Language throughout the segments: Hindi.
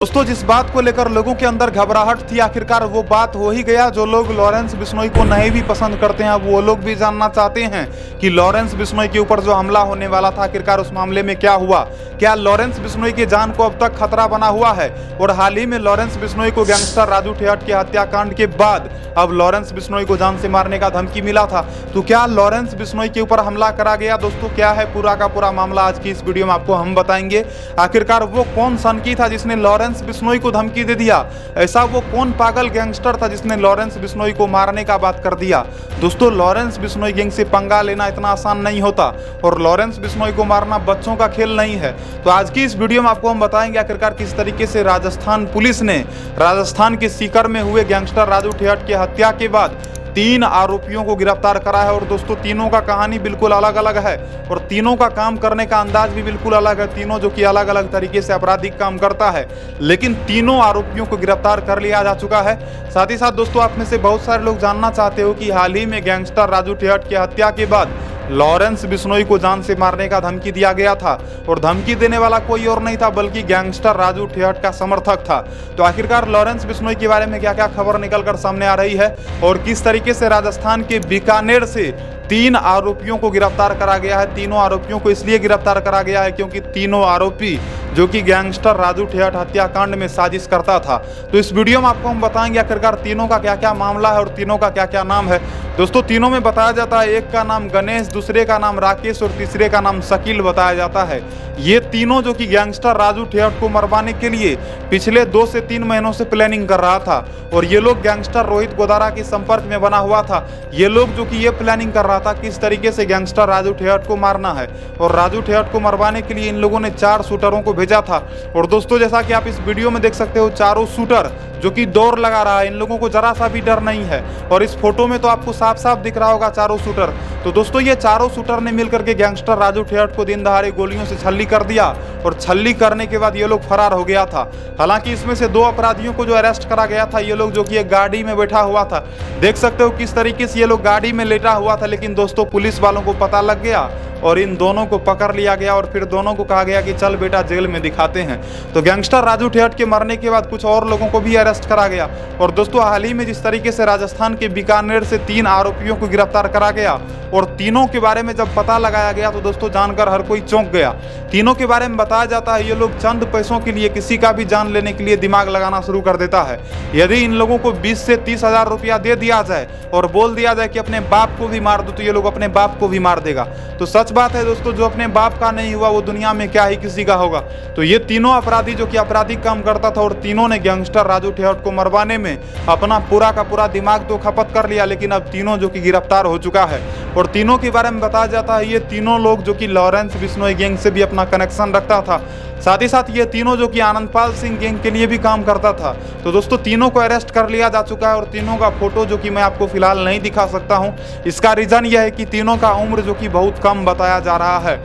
दोस्तों, जिस बात को लेकर लोगों के अंदर घबराहट थी, आखिरकार वो बात हो ही गया। जो लोग लॉरेंस बिश्नोई को नहीं भी पसंद करते हैं, वो लोग भी जानना चाहते हैं कि लॉरेंस बिश्नोई के ऊपर जो हमला होने वाला था, आखिरकार उस मामले में क्या हुआ। क्या लॉरेंस बिश्नोई की जान को अब तक खतरा बना हुआ है? और हाल ही में लॉरेंस बिश्नोई को गैंगस्टर राजू ठेहट के हत्याकांड के बाद अब लॉरेंस बिश्नोई को जान से मारने का धमकी मिला था। तो क्या लॉरेंस बिश्नोई के ऊपर हमला करा गया? दोस्तों, क्या है पूरा का पूरा मामला, आज की इस वीडियो में आपको हम बताएंगे। आखिरकार वो कौन सनकी था जिसने लॉरेंस बिश्नोई को धमकी दे दिया? ऐसा वो कौन पागल गैंगस्टर था जिसने लॉरेंस बिश्नोई को मारने का बात कर दिया? दोस्तों, लॉरेंस बिश्नोई गैंग से पंगा लेना इतना आसान नहीं होता और लॉरेंस बिश्नोई को मारना बच्चों का खेल नहीं है। तो आज की इस वीडियो में आपको हम बताएंगे आखिरकार किस तरीके से राजस्थान पुलिस ने राजस्थान के सीकर में हुए गैंगस्टर राजू ठेहट की हत्या के बाद 3 आरोपियों को गिरफ्तार करा है। और दोस्तों, तीनों का कहानी बिल्कुल अलग अलग है और तीनों का काम करने का अंदाज भी बिल्कुल अलग है। तीनों जो कि अलग अलग तरीके से आपराधिक काम करता है, लेकिन तीनों आरोपियों को गिरफ्तार कर लिया जा चुका है। साथ ही साथ दोस्तों, आप में से बहुत सारे लोग जानना चाहते हो कि हाल ही में गैंगस्टर राजू ठेहट की हत्या के बाद लॉरेंस बिश्नोई को जान से मारने का धमकी दिया गया था और धमकी देने वाला कोई और नहीं था बल्कि गैंगस्टर राजू ठेहट का समर्थक था। तो आखिरकार लॉरेंस बिश्नोई के बारे में क्या क्या खबर निकलकर सामने आ रही है और किस तरीके से राजस्थान के बीकानेर से 3 आरोपियों को गिरफ्तार करा गया है। तीनों आरोपियों को इसलिए गिरफ्तार करा गया है क्योंकि तीनों आरोपी जो कि गैंगस्टर राजू ठेहट हत्याकांड में साजिश करता था। तो इस वीडियो में आपको हम बताएंगे आखिरकार तीनों का क्या क्या मामला है और तीनों का क्या क्या नाम है। दोस्तों, तीनों में बताया जाता है, एक का नाम गणेश, दूसरे का नाम राकेश और तीसरे का नाम शकील बताया जाता है। ये तीनों जो कि गैंगस्टर राजू ठेहट को मरवाने के लिए पिछले 2 से 3 महीनों से प्लानिंग कर रहा था और ये लोग गैंगस्टर रोहित गोदारा के संपर्क में बना हुआ था। ये लोग जो कि ये प्लानिंग कर रहा था किस तरीके से गैंगस्टर राजू ठेहट को मारना है और राजू ठेहट को मरवाने के लिए इन लोगों ने 4 शूटरों को भेजा था। और दोस्तों, जैसा कि आप इस वीडियो में देख सकते हो, चारों शूटर जो कि दौड़ लगा रहा है, इन लोगों को जरा सा भी डर नहीं है और इस फोटो में तो आपको साफ साफ दिख रहा होगा चारों शूटर। तो दोस्तों, ये चारों शूटर ने मिलकर के गैंगस्टर राजू ठेहट को दिन दहाड़े गोलियों से छल्ली कर दिया और छल्ली करने के बाद ये लोग फरार हो गया था। हालांकि इसमें से 2 अपराधियों को जो अरेस्ट करा गया था, ये लोग जो कि एक गाड़ी में बैठा हुआ था, देख सकते हो किस तरीके से ये लोग गाड़ी में लेटा हुआ था। लेकिन दोस्तों, पुलिस वालों को पता लग गया और इन दोनों को पकड़ लिया गया और फिर दोनों को कहा गया कि चल बेटा जेल में दिखाते हैं। तो गैंगस्टर राजू ठेहट के मरने के बाद कुछ और लोगों को भी अरेस्ट करा गया। और दोस्तों, हाल ही में जिस तरीके से राजस्थान के बीकानेर से 3 आरोपियों को गिरफ्तार करा गया और तीनों के बारे में जब पता लगाया गया तो दोस्तों जानकर हर कोई चौंक गया। तीनों के बारे में बताया जाता है, ये लोग चंद पैसों के लिए किसी का भी जान लेने के लिए दिमाग लगाना शुरू कर देता है। यदि इन लोगों को 20 से 30 हजार रुपया दे दिया जाए और बोल दिया जाए कि अपने बाप को भी मार दो, तो ये लोग अपने बाप को भी मार देगा। तो सच बात है दोस्तों, जो अपने बाप का नहीं हुआ वो दुनिया में क्या ही किसी का होगा। तो ये तीनों अपराधी जो कि आपराधिक काम करता था और तीनों ने गैंगस्टर राजू ठेहट को मरवाने में अपना पूरा का पूरा दिमाग तो खपत कर लिया, लेकिन अब तीनों जो कि गिरफ्तार हो चुका है। और तीनों के बारे में बताया जाता है, ये तीनों लोग जो कि लॉरेंस बिश्नोई गैंग से भी अपना कनेक्शन रखता था। साथ ही साथ ये तीनों जो कि आनंदपाल सिंह गैंग के लिए भी काम करता था। तो दोस्तों, तीनों को अरेस्ट कर लिया जा चुका है और तीनों का फोटो जो कि मैं आपको फिलहाल नहीं दिखा सकता हूं। इसका रीजन यह है कि तीनों का उम्र जो कि बहुत कम बताया जा रहा है।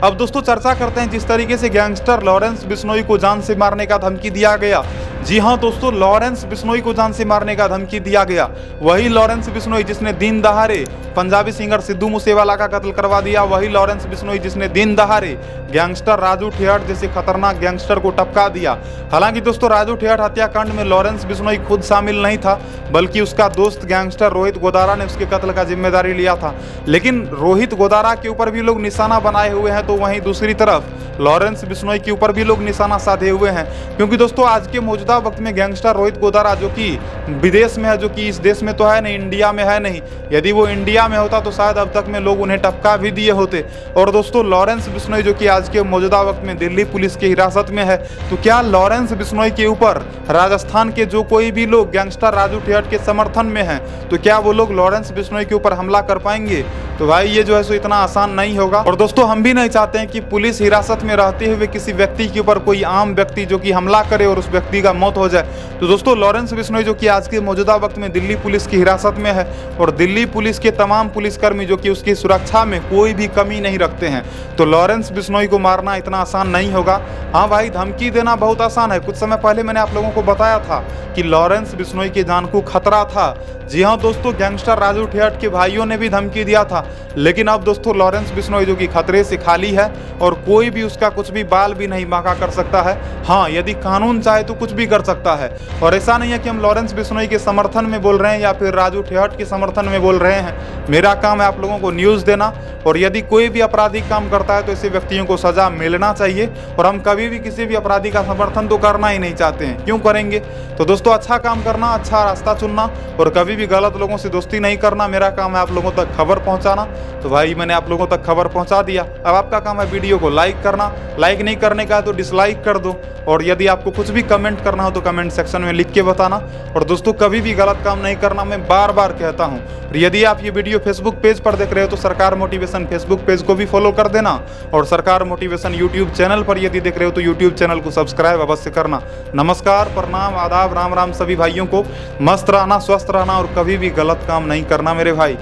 अब दोस्तों, चर्चा करते हैं जिस तरीके से गैंगस्टर लॉरेंस बिश्नोई को जान से मारने का धमकी दिया गया। जी हां दोस्तों, लॉरेंस बिश्नोई को जान से मारने का धमकी दिया गया। वही लॉरेंस बिश्नोई जिसने दिन दहाड़े पंजाबी सिंगर सिद्धू मूसेवाला का कत्ल करवा दिया, वही लॉरेंस बिश्नोई जिसने दिन दहाड़े गैंगस्टर राजू ठेहट जैसे खतरनाक गैंगस्टर को टपका दिया। हालांकि दोस्तों, राजू ठेहट हत्याकांड में लॉरेंस बिश्नोई खुद शामिल नहीं था, बल्कि उसका दोस्त गैंगस्टर रोहित गोदारा ने उसके कत्ल का जिम्मेदारी लिया था। लेकिन रोहित गोदारा के ऊपर भी लोग निशाना बनाए हुए हैं, तो वहीं दूसरी तरफ लॉरेंस बिश्नोई के ऊपर भी लोग निशाना साधे हुए हैं। क्योंकि दोस्तों, आज के मौजूदा वक्त में गैंगस्टर रोहित गोदारा जो कि विदेश में है, जो कि इस देश में तो है नहीं, इंडिया में है नहीं, यदि वो इंडिया में होता तो शायद अब तक में लोग उन्हें टपका भी दिए होते। और दोस्तों, लॉरेंस बिश्नोई जो कि आज के मौजूदा वक्त में दिल्ली पुलिस की हिरासत में है। तो क्या लॉरेंस बिश्नोई के ऊपर राजस्थान के जो कोई भी लोग गैंगस्टर राजू ठेहट के समर्थन में हैं, तो क्या वो लोग लॉरेंस बिश्नोई के ऊपर हमला कर पाएंगे? तो भाई, ये जो है सो इतना आसान नहीं होगा। और दोस्तों, हम भी नहीं चाहते हैं कि पुलिस हिरासत में रहते हुए किसी व्यक्ति के ऊपर कोई आम व्यक्ति जो कि हमला करे और उस व्यक्ति का मौत हो जाए। तो दोस्तों, लॉरेंस बिश्नोई जो कि आज के मौजूदा वक्त में दिल्ली पुलिस की हिरासत में है और दिल्ली पुलिस के तमाम पुलिसकर्मी जो कि उसकी सुरक्षा में कोई भी कमी नहीं रखते हैं। तो लॉरेंस बिश्नोई को मारना इतना आसान नहीं होगा। हाँ भाई, धमकी देना बहुत आसान है। कुछ समय पहले मैंने आप लोगों को बताया था कि लॉरेंस बिश्नोई की जान को खतरा था। जी हाँ दोस्तों, गैंगस्टर राजू ठेहट के भाइयों ने भी धमकी दिया था लेकिन अब दोस्तों लॉरेंस बिश्नोई जो कि खतरे से खाली है और कोई भी उसका कुछ भी बाल भी नहीं बांका कर सकता है। हाँ, यदि कानून चाहे तो कुछ भी कर सकता है। और ऐसा नहीं है कि हम लॉरेंस बिश्नोई के समर्थन में बोल रहे हैं या फिर राजू ठेहट के समर्थन में बोल रहे हैं। मेरा काम है आप लोगों को न्यूज़ देना, और यदि कोई भी आपराधिक काम करता है तो ऐसे व्यक्तियों को सजा मिलना चाहिए। और हम कभी भी किसी भी अपराधी का समर्थन तो करना ही नहीं चाहते हैं, क्यों करेंगे। तो दोस्तों अच्छा काम करना, अच्छा रास्ता चुनना और कभी भी गलत लोगों से दोस्ती नहीं करना। मेरा काम है आप लोगों तक खबर पहुंचाना। तो भाई मैंने आप लोगों तक खबर पहुंचा दिया। अब आपका काम है वीडियो को लाइक करना, लाइक नहीं करने का है तो डिसलाइक कर दो। और यदि आपको कुछ भी कमेंट करना हो तो कमेंट सेक्शन में लिख के बताना। और दोस्तों कभी भी गलत काम नहीं करना, मैं बार बार कहता हूँ। और यदि आप ये वीडियो फेसबुक पेज पर देख रहे हो तो सरकार मोटिवेशन फेसबुक पेज को भी फॉलो कर देना। और सरकार मोटिवेशन यूट्यूब चैनल पर यदि देख रहे हो तो यूट्यूब चैनल को सब्सक्राइब अवश्य करना। नमस्कार, प्रणाम, आदाब, राम राम सभी भाइयों को। मस्त रहना, स्वस्थ रहना और कभी भी गलत काम नहीं करना मेरे भाई।